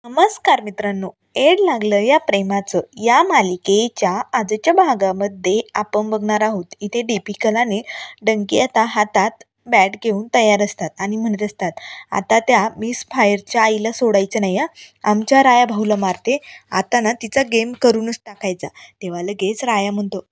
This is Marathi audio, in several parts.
नमस्कार मित्रांनो, एड लागलं या प्रेमाचं या मालिकेच्या आजच्या भागामध्ये आपण बघणार आहोत. इथे दीपिकाने डंकी आता हातात बॅट घेऊन तयार असतात आणि म्हणत असतात, आता त्या मिस फायरच्या आईला सोडायचं नाही. आमच्या राया भाऊला मारते, आता ना तिचा गेम करूनच टाकायचा. तेव्हा लगेच राया म्हणतो,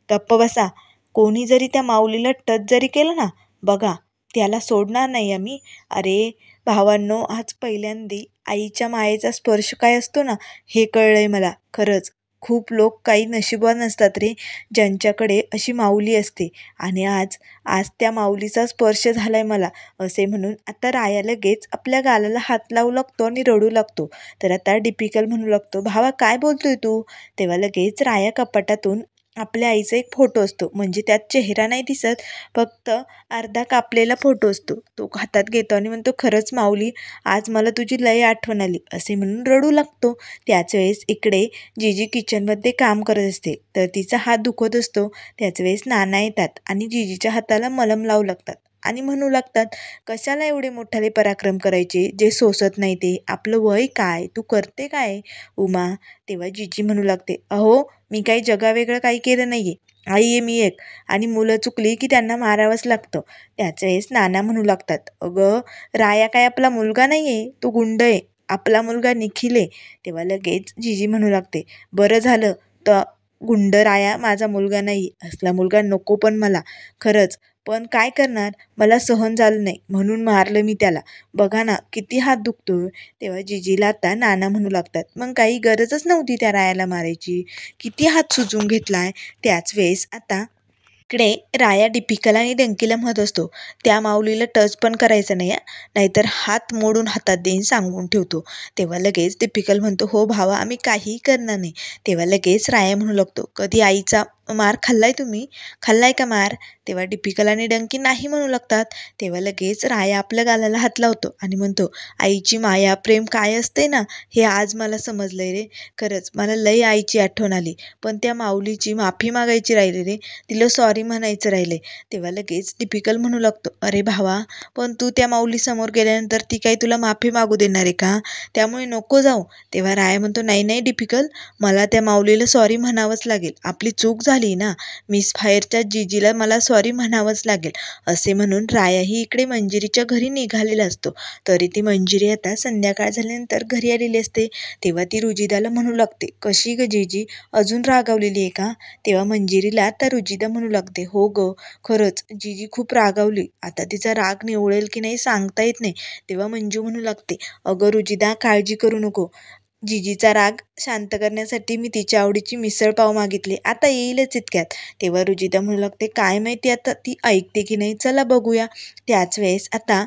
गप्प बसा. कोणी जरी त्या माऊलीला टच जरी केलं ना, बघा त्याला सोडणार नाही आम्ही. अरे भावांनो, आज पहिल्यांदा आईच्या मायेचा स्पर्श काय असतो ना, हे कळलंय मला. खरंच खूप लोक काही नशिबवान असतात रे, ज्यांच्याकडे अशी माऊली असते. आणि आज आज त्या माऊलीचा स्पर्श झालाय मला, असे म्हणून आता राया लगेच आपल्या गालाला हात लावू लागतो आणि रडू लागतो. तर आता डिपिकल म्हणू लागतो, भावा काय बोलतोय तू? तेव्हा लगेच राया कपाटातून आपल्या आईचा एक फोटो असतो, म्हणजे त्यात चेहरा नाही दिसत, फक्त अर्धा कापलेला फोटो असतो. तो हातात घेतो आणि म्हणतो, खरंच माऊली, आज मला तुझी लय आठवण आली, असे म्हणून रडू लागतो. त्याच वेळेस इकडे जीजी किचनमध्ये काम करत असते, तर तिचा हात दुखत असतो. त्याच वेळेस नाना येतात आणि जीजीच्या हाताला मलम लावू लागतात आणि म्हणू लागतात, कशाला एवढे मोठाले पराक्रम करायचे जे सोसत नाही ते? आपलं वय काय, तू करते काय उमा? तेव्हा जीजी म्हणू लागते, अहो मी काही जगावेगळं काही केलं नाहीये. आई आहे मी एक, आणि मुलं चुकली की त्यांना मारावंच लागतं. त्याच वेळेस नाना म्हणू लागतात, अगं राया काय आपला मुलगा नाही आहे, तो गुंड आहे, आपला मुलगा निखिल आहे. तेव्हा लगेच जीजी म्हणू लागते, बरं झालं तर गुंड राया माझा मुलगा नाही, असला मुलगा नको पण मला. खरंच, पण काय करणार, मला सहन झालं नाही म्हणून मारलं मी त्याला. बघा ना किती हात दुखतोय. तेव्हा जीजीला आता नाना म्हणू लागतात, मग काही गरजच नव्हती त्या रायाला मारायची, किती हात सुजून घेतलाय. त्याच वेळेस आता इकडे राया दीपिकाला आणि डंकीला म्हणत असतो, त्या माऊलीला टच पण करायचं नाही, नाहीतर हात मोडून हातात देईन सांगून ठेवतो. तेव्हा लगेच दीपिकल म्हणतो, हो भावा आम्ही काहीही करणार नाही. तेव्हा लगेच राया म्हणू लागतो, कधी आईचा मार खाल्लाय तुम्ही? खाल्लाय का मार? तेव्हा दीपिकल आणि डंकी नाही म्हणू लागतात. तेव्हा लगेच राया आपल्या गालाला हात लावतो आणि म्हणतो, आईची माया प्रेम काय असते ना, हे आज मला समजलंय रे. खरंच मला लई आईची आठवण आली, पण त्या माऊलीची माफी मागायची राहिली रे, तिला सॉरी म्हणायचं राहिले. तेव्हा लगेच दीपिकल म्हणू लागतो, अरे भावा, पण तू त्या माऊलीसमोर गेल्यानंतर ती काही तुला माफी मागू देणार आहे का? त्यामुळे नको जाऊ. तेव्हा राया म्हणतो, नाही नाही दीपिकल, मला त्या माऊलीला सॉरी म्हणावंच लागेल, आपली चूक झाली ना, मिस फायरच्या जीजीला मला सॉरी म्हणावंच लागेल. असे म्हणून रायाही इकडे मंजिरीच्या घरी निघालेला असतो. तरी ती मंजिरी आता संध्याकाळ झाल्यानंतर घरी आलेली असते. तेव्हा ती रुजिदाला म्हणू लागते, कशी ग जीजी, अजून रागावलेली आहे का? तेव्हा मंजिरीला त्या रुजिदा म्हणू लागते, हो ग, खरंच जीजी खूप रागावली, आता तिचा राग निवळेल की नाही सांगता येत नाही. तेव्हा मंजू म्हणू लागते, अगं रुजिदा काळजी करू नको, जीजीचा राग शांत करण्यासाठी मी तिच्या आवडीची मिसळ पाव मागितली, आता येईलच इतक्यात. तेव्हा रुजिदा म्हणू लागते, काय माहिती आता ती ऐकते की नाही, चला बघूया. त्याच वेळेस आता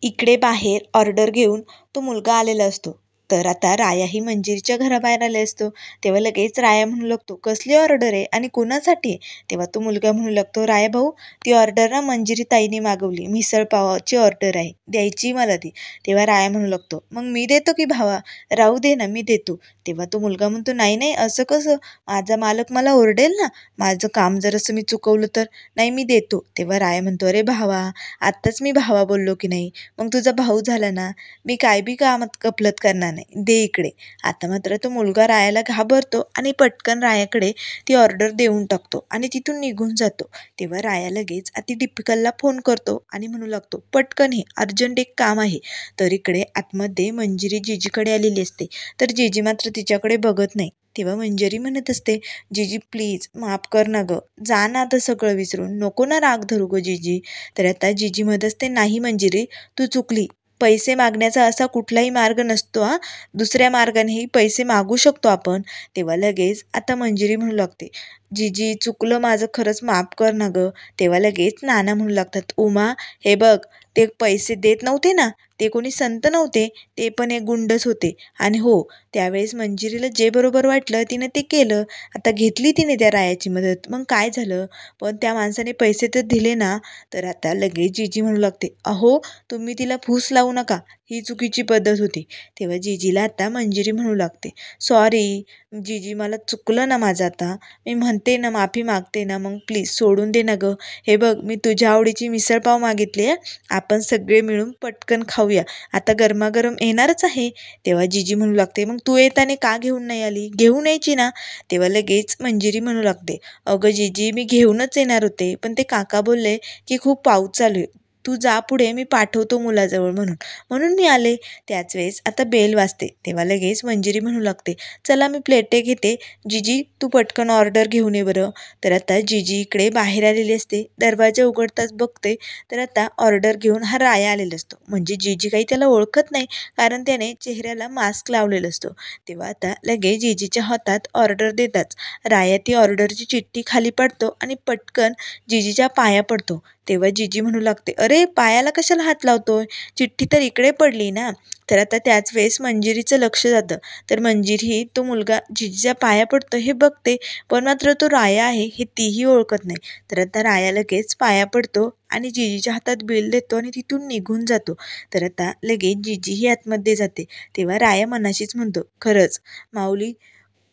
इकडे बाहेर ऑर्डर घेऊन तो मुलगा आलेला असतो. तर आता राया ही मंजिरीच्या घराबाहेर आले असतो. तेव्हा लगेच राया म्हणू लागतो, कसली ऑर्डर आहे आणि कुणासाठी आहे? तेव्हा तो मुलगा म्हणू लागतो, राया भाऊ, ती ऑर्डर ना मंजिरी ताईने मागवली, मिसळ पावाची ऑर्डर आहे, द्यायची मला ती. तेव्हा राया म्हणू लागतो, मग मी देतो की भावा, राहू दे ना मी देतो. तेव्हा तो मुलगा म्हणतो, नाही नाही असं कसं, माझा मालक मला ओरडेल ना, माझं काम जर असं मी चुकवलं तर. नाही मी देतो. तेव्हा राया म्हणतो, अरे भावा, आत्ताच मी भावा बोललो की नाही, मग तुझा भाऊ झाला ना, मी काय बी कामात गफलत करणार नाही, दे इकडे. आता मात्र तो मुलगा रायाला घाबरतो आणि पटकन रायाकडे ती ऑर्डर देऊन टाकतो आणि तिथून निघून जातो. तेव्हा राया लगेच अति डिपिकलला फोन करतो आणि म्हणू लागतो, पटकन हे अर्जंट एक काम आहे. तर इकडे आतमध्ये मंजिरी जीजीकडे आलेली असते, तर जीजी मात्र तिच्याकडे बघत नाही. तेव्हा मंजिरी म्हणत असते, जीजी प्लीज माफ कर ना गं, जा ना आता सगळं विसरून, नको ना राग धरू गं जीजी. तर आता जीजी म्हणत असते, नाही मंजिरी, तू चुकली, पैसे मागण्याचा असा कुठलाही मार्ग नसतो, दुसऱ्या मार्गानेही पैसे मागू शकतो आपण. तेव्हा लगेच आता मंजिरी म्हणू लागते, जीजी चुकलं माझं, खरंच माफ कर ना गं. तेव्हा लगेच नाना म्हणू लागतात, उमा हे बघ, ते पैसे देत नव्हते ना, ते कोणी संत नव्हते, ते पण एक गुंडच होते. आणि हो, त्यावेळेस मंजिरीला जे बरोबर वाटलं तिने ते केलं. आता घेतली तिने त्या रायाची मदत, मग काय झालं, पण त्या माणसाने पैसे तर दिले ना. तर आता लगेच जीजी म्हणू लागते, अहो तुम्ही तिला फूस लावू नका, ही चुकीची पद्धत होती. तेव्हा जिजीला आता मंजिरी म्हणू लागते, सॉरी जिजी, मला चुकलं ना माझं आता. मी म्हणते ना, माफी मागते ना, मग प्लीज सोडून दे ना गं. हे बघ, मी तुझ्या आवडीची मिसळपाव मागितली आहे. आपण सगळे मिळून पटकन खाऊया. आता गरमागरम येणारच आहे. तेव्हा जिजी म्हणू लागते, मग तू येताना का घेऊन नाही आली? घेऊन यायची ना. तेव्हा लगेच मंजिरी म्हणू लागते, अगं जिजी, मी घेऊनच येणार होते, पण ते काका बोलले की खूप पाऊस चालू आहे, तू जा पुढे, मी पाठवतो मुलाजवळ म्हणून म्हणून मी आले. त्याच वेळेस आता बेल वाजते. तेव्हा लगेच मंजिरी म्हणू लागते, चला मी प्लेटे घेते. जिजी, तू पटकन ऑर्डर घेऊन ये बरं. तर आता जिजी इकडे बाहेर आलेली असते. दरवाजा उघडताच बघते तर आता ऑर्डर घेऊन हा राया आलेला असतो. म्हणजे जिजी काही त्याला ओळखत नाही, कारण त्याने चेहऱ्याला मास्क लावलेला असतो. तेव्हा आता लगेच जिजीच्या हातात ऑर्डर देताच राया ती ऑर्डरची चिठ्ठी खाली पडतो आणि पटकन जिजीच्या पाया पडतो. तेव्हा जिजी म्हणू लागते, अरे पायाला कशाला हात लावतोय? चिठ्ठी तर इकडे पडली ना. तर आता त्याच वेळेस मंजिरीचं लक्ष जातं. तर मंजिरी तो मुलगा जिजीच्या पाया पडतो हे बघते, पण मात्र तो राया आहे हे तीही ओळखत नाही. तर आता राया लगेच पाया पडतो आणि जिजीच्या हातात बिल देतो आणि तिथून निघून जातो. तर आता लगेच जिजीही आतमध्ये जाते. तेव्हा राया मनाशीच म्हणतो, खरंच माऊली,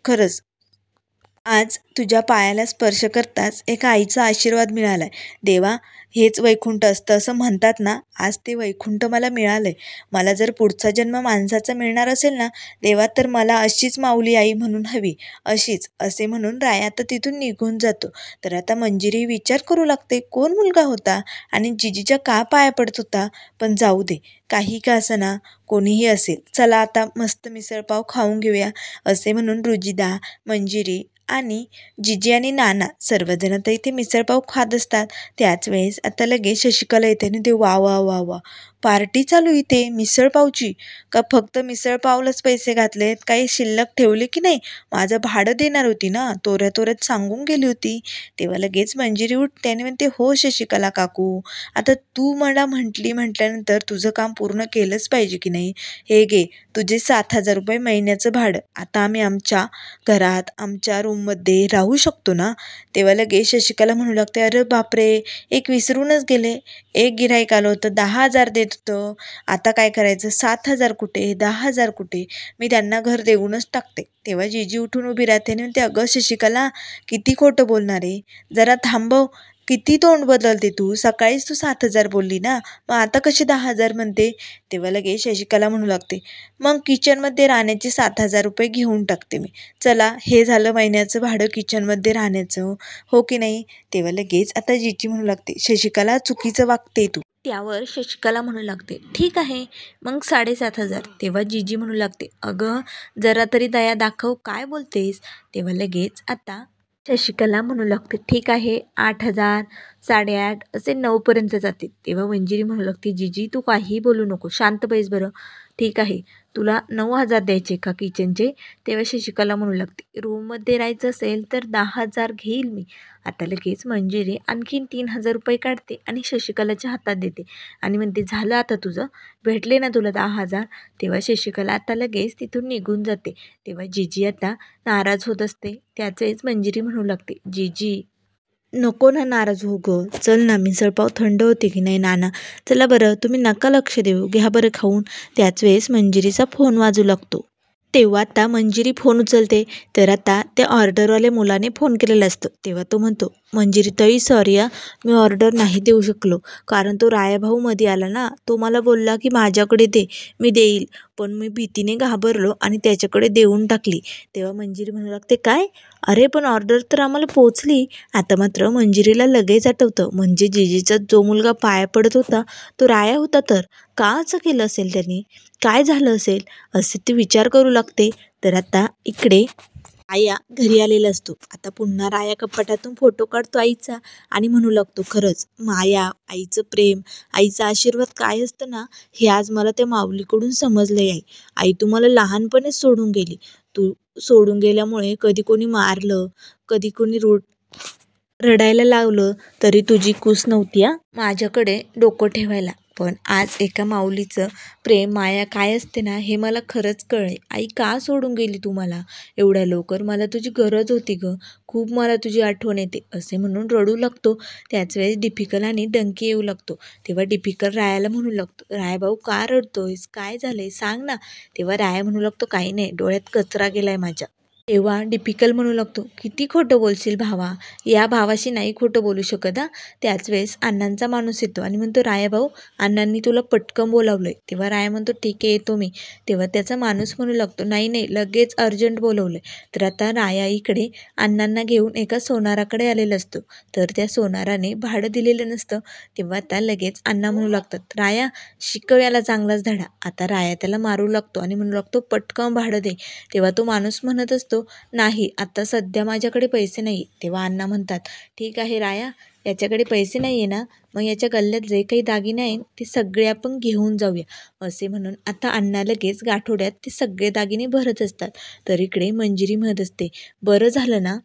खरंच आज तुझ्या पायाला स्पर्श करताच एका आईचा आशीर्वाद मिळालाय. देवा, हेच वैकुंठ असतं असं म्हणतात ना, आज ते वैकुंठ मला मिळालंय. मला जर पुढचा जन्म माणसाचा मिळणार असेल ना देवा, तर मला अशीच माऊली आई म्हणून हवी, अशीच, असे म्हणून राया आता तिथून निघून जातो. तर आता मंजिरी विचार करू लागते, कोण मुलगा होता आणि जिजीच्या का पाया पडत होता? पण जाऊ दे, काही का असना, कोणीही असेल, चला आता मस्त मिसळपाव खाऊन घेऊया. असे म्हणून रुजिदा, मंजिरी आणि जिजी आणि नाना सर्वजण तर इथे मिसळपाव खात असतात. त्याच वेळेस आता लगेच शशिकला येते आणि ते वा वा वा वा, पार्टी चालू इथे मिसळपावची. का फक्त मिसळपावलाच पैसे घातलेत, काही शिल्लक ठेवले की नाही? माझं भाडं देणार होती ना, तोऱ्या तोऱ्यात सांगून गेली होती. तेव्हा लगेच मंजिरी उठते आणि म्हणते, हो शशिकला काकू, आता तू मला म्हटल्यानंतर तुझं काम पूर्ण केलंच पाहिजे की नाही. हे घे तुझे 7,000 रुपये महिन्याचं भाडं. आता आम्ही आमच्या घरात आमच्या रूममध्ये राहू शकतो ना. तेव्हा लगेच शशिकला म्हणू लागते, अरे बापरे, एक विसरूनच गेले, एक गिऱ्हाईक आलं होतं, 10,000 देत होतं, आता काय करायचं? 7,000 कुठे, 10,000 कुठे? मी त्यांना घर देऊनच टाकते. तेव्हा जिजी उठून उभी राहते आणि म्हणते, अगं शशिकला, किती खोटं बोलणार आहे, जरा थांबव. किती तोंड बदलते तू, सकाळीच तू 7,000 बोलली ना, मग आता कशी 10,000 म्हणते? तेव्हा लगेच शशिकला म्हणू लागते, मग किचनमध्ये राहण्याचे 7,000 रुपये घेऊन टाकते मी. चला, हे झालं महिन्याचं भाडं किचनमध्ये राहण्याचं, हो की नाही. तेव्हा लगेच आता जिजी म्हणू लागते, शशिकला चुकीचं वागते तू. त्यावर शशिकला म्हणू लागते, ठीक आहे मग 7,500. तेव्हा जिजी म्हणू लागते, अगं जरा तरी दया दाखव, काय बोलतेस? तेव्हा लगेच आता शशिकला म्हणू लागते, ठीक आहे 8,000, 8,500 असे 9पर्यंत जाते. तेव्हा मंजिरी म्हणू लागते, जिजी तू काहीही बोलू नको, शांत बैस बरं. ठीक आहे, तुला 9,000 द्यायचे का किचनचे? तेव्हा शशिकला म्हणू लागते, रूममध्ये राहायचं असेल तर 10,000 घेईल मी. आता लगेच मंजिरी आणखीन 3,000 रुपये काढते आणि शशिकलाच्या हातात देते आणि म्हणते, झालं आता तुझं, भेटले ना तुला 10,000. तेव्हा शशिकला आता लगेच तिथून निघून जाते. तेव्हा जिजी आता नाराज होत असते. त्याच वेळेस मंजिरी म्हणू लागते, जिजी नको ना नाराज हो गं, चल ना, मिसळपाव थंड होते की नाही. नाना, चला बरं, तुम्ही नका लक्ष देऊ, घ्या बरं खाऊन. त्याच वेळेस मंजिरीचा फोन वाजू लागतो. तेव्हा आता मंजिरी फोन उचलते. तर आता त्या ऑर्डरवाल्या मुलाने फोन केलेला असतो. तेव्हा तो म्हणतो, मंजिरी ताई सॉरी मी ऑर्डर नाही देऊ शकलो, कारण तो रायाभाऊ मध्ये आला ना, तो मला बोलला की माझ्याकडे दे, मी देईल, पण मी भीतीने घाबरलो आणि त्याच्याकडे देऊन टाकली. तेव्हा मंजिरी म्हणू लागते, काय? अरे पण ऑर्डर तर आम्हाला पोचली. आता मात्र मंजिरीला लगेच आठवतं, म्हणजे जिजीचा जो मुलगा पाया पडत होता तो राया होता. तर का असं केलं असेल त्यांनी, काय झालं असेल, असे ती विचार करू लागते. तर आता इकडे राया घरी आलेला असतो. आता पुन्हा राया कपाटातून फोटो काढतो आईचा आणि म्हणू लागतो, खरंच माया, आईचं प्रेम, आईचा आशीर्वाद काय असतं ना, हे आज मला त्या माऊलीकडून समजलं आहे. आई तुम्हाला लहानपणीच सोडून गेली. तू सोडून गेल्यामुळे कधी कोणी मारलं, कधी कोणी रडायला लावलं तरी तुझी कूस नव्हती माझ्याकडे डोकं ठेवायला. पण आज एका माऊलीचं प्रेम माया काय असते ना हे मला खरंच कळले. आई का सोडून गेली तू मला एवढ्या लवकर? मला तुझी गरज होती गं, खूप मला तुझी आठवण येते असे म्हणून रडू लागतो. त्याच वेळेस डिफिकल आणि डंकी येऊ लागतो. तेव्हा डिफिकल रायाला म्हणू लागतो, राया भाऊ का रडतोयस, काय झालंय सांग ना. तेव्हा राया म्हणू लागतो, काही नाही, डोळ्यात कचरा गेलाय माझ्या. तेव्हा डिफिकल म्हणू लागतो, किती खोटं बोलशील भावा, या भावाशी नाही खोटं बोलू शकत हा. त्याच वेळेस अण्णांचा माणूस येतो आणि म्हणतो, राया भाऊ अण्णांनी तुला पटकन बोलावलंय. तेव्हा राया म्हणतो, ठीक आहे येतो मी. तेव्हा त्याचा माणूस म्हणू लागतो, नाही नाही लगेच अर्जंट बोलवलंय. तर आता राया इकडे अण्णांना घेऊन एका सोनाराकडे आलेला असतो. तर त्या सोनाराने भाडं दिलेलं नसतं. तेव्हा आता लगेच अण्णा म्हणू लागतात, राया शिकव याला चांगलाच धडा. आता राया त्याला मारू लागतो आणि म्हणू लागतो, पटकन भाडं दे. तेव्हा तो माणूस म्हणत असतो, नाही आता सध्या माझ्याकडे पैसे नाही. तेव्हा अण्णा म्हणतात, ठीक आहे राया, याच्याकडे पैसे नाही आहे ना, मग याच्या गल्ल्यात जे काही दागिने आहेत ते सगळे आपण घेऊन जाऊया. असे म्हणून आता अण्णा लगेच गाठोड्यात ते सगळे दागिने भरत असतात. तर इकडे मंजिरी म्हणत असते, बरं झालं ना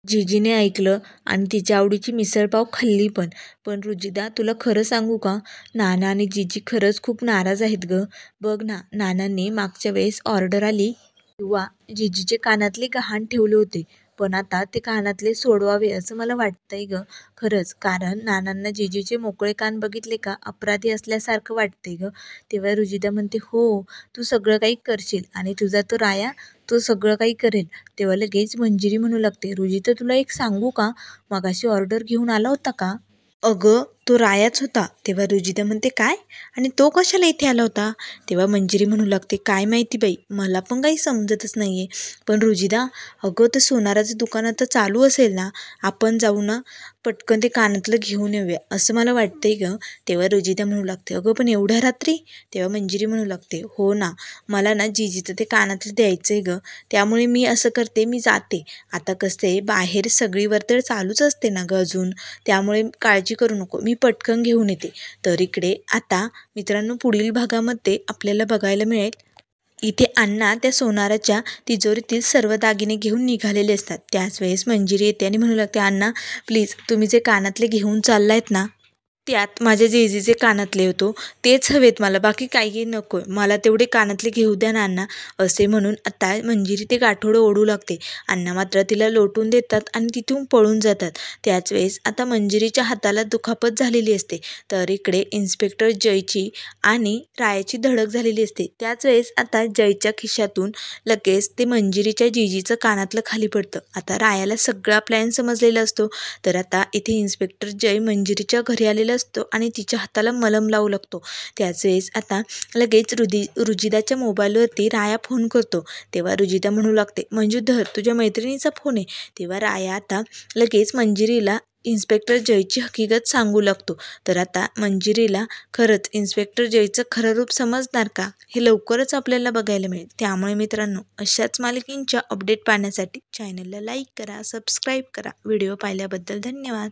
जिजीने ऐकलं आणि तिच्या आवडीची मिसळपाव खाल्ली पण. पण रुजिदा तुला खरं सांगू का, नाना आणि जिजी खरंच खूप नाराज आहेत गं. बघ ना, नानांनी मागच्या वेळेस ऑर्डर आली किंवा जिजीचे कानातले गहाण ठेवले होते, पण आता ते कानातले सोडवावे असं मला वाटतंय गं. खरंच, कारण नानांना जिजीचे मोकळे कान बघितले का अपराधी असल्यासारखं वाटतंय गं. तेव्हा रुजिदा म्हणते, हो तू सगळं काही करशील आणि तुझा तो राया तो सगळं काही करेल. तेव्हा लगेच मंजिरी म्हणू लागते, रुजिता तुला एक सांगू का, मगाशी ऑर्डर घेऊन आला होता का? अगं तो रायाच होता. तेव्हा रुजिदा म्हणते, काय, आणि तो कशाला इथे आला होता? तेव्हा मंजिरी म्हणू लागते, काय माहिती बाई, मला पण काही समजतच नाही आहे. पण रुजिदा, अगं ते सोनाराचं दुकान आता चालू असेल ना, आपण जाऊ ना, पटकन ते कानातलं घेऊन येऊया असं मला वाटतंय गं. तेव्हा रुजिदा म्हणू लागते, अगं पण एवढ्या रात्री? तेव्हा मंजिरी म्हणू लागते, हो ना, मला ना जिजीचं ते कानातलं द्यायचं आहे गं, त्यामुळे मी असं करते, मी जाते. आता कसं आहे, बाहेर सगळी वर्दळ चालूच असते ना गं अजून, त्यामुळे काळजी करू नको, मी पटकन घेऊन येते. तर इकडे आता मित्रांनो पुढील भागामध्ये आपल्याला बघायला मिळेल, इथे अण्णा त्या सोनाराच्या तिजोरीतील सर्व दागिने घेऊन निघालेले असतात. त्याच वेळेस मंजिरी येते आणि म्हणू लागते, अण्णा प्लीज तुम्ही जे कानातले घेऊन चाललायत ना, त्यात माझ्या जेजीचे कानातले होतो तेच हवेत मला, बाकी काही नको आहे, मला तेवढे कानातले घेऊ द्या ना अण्णा. असे म्हणून आता मंजिरी ते गाठोडं ओढू लागते. अण्णा मात्र तिला लोटून देतात आणि तिथून पळून जातात. त्याच वेळेस आता मंजिरीच्या हाताला दुखापत झालेली असते. तर इकडे इन्स्पेक्टर जयची आणि रायाची धडक झालेली असते. त्याच वेळेस आता जयच्या खिशातून लगेच ते मंजिरीच्या जिजीचं कानातलं खाली पडतं. आता रायाला सगळा प्लॅन समजलेला असतो. तर आता इथे इन्स्पेक्टर जय मंजिरीच्या घरी आलेला असतो आणि तिच्या हाताला मलम लावू लागतो. त्याच वेळेस आता लगेच रुजिदाच्या मोबाईलवरती राया फोन करतो. तेव्हा रुजिदा म्हणू लागते, मंजू धर, तुझ्या मैत्रिणीचा फोन आहे. तेव्हा राया आता लगेच मंजिरीला इन्स्पेक्टर जयची हकीकत सांगू लागतो. तर आता मंजिरीला खरंच इन्स्पेक्टर जयचं खरं रूप समजणार का, हे लवकरच आपल्याला बघायला मिळेल. त्यामुळे मित्रांनो, अशाच मालिकेंच्या अपडेट पाहण्यासाठी चॅनलला लाईक करा, सबस्क्राईब करा. व्हिडिओ पाहिल्याबद्दल धन्यवाद.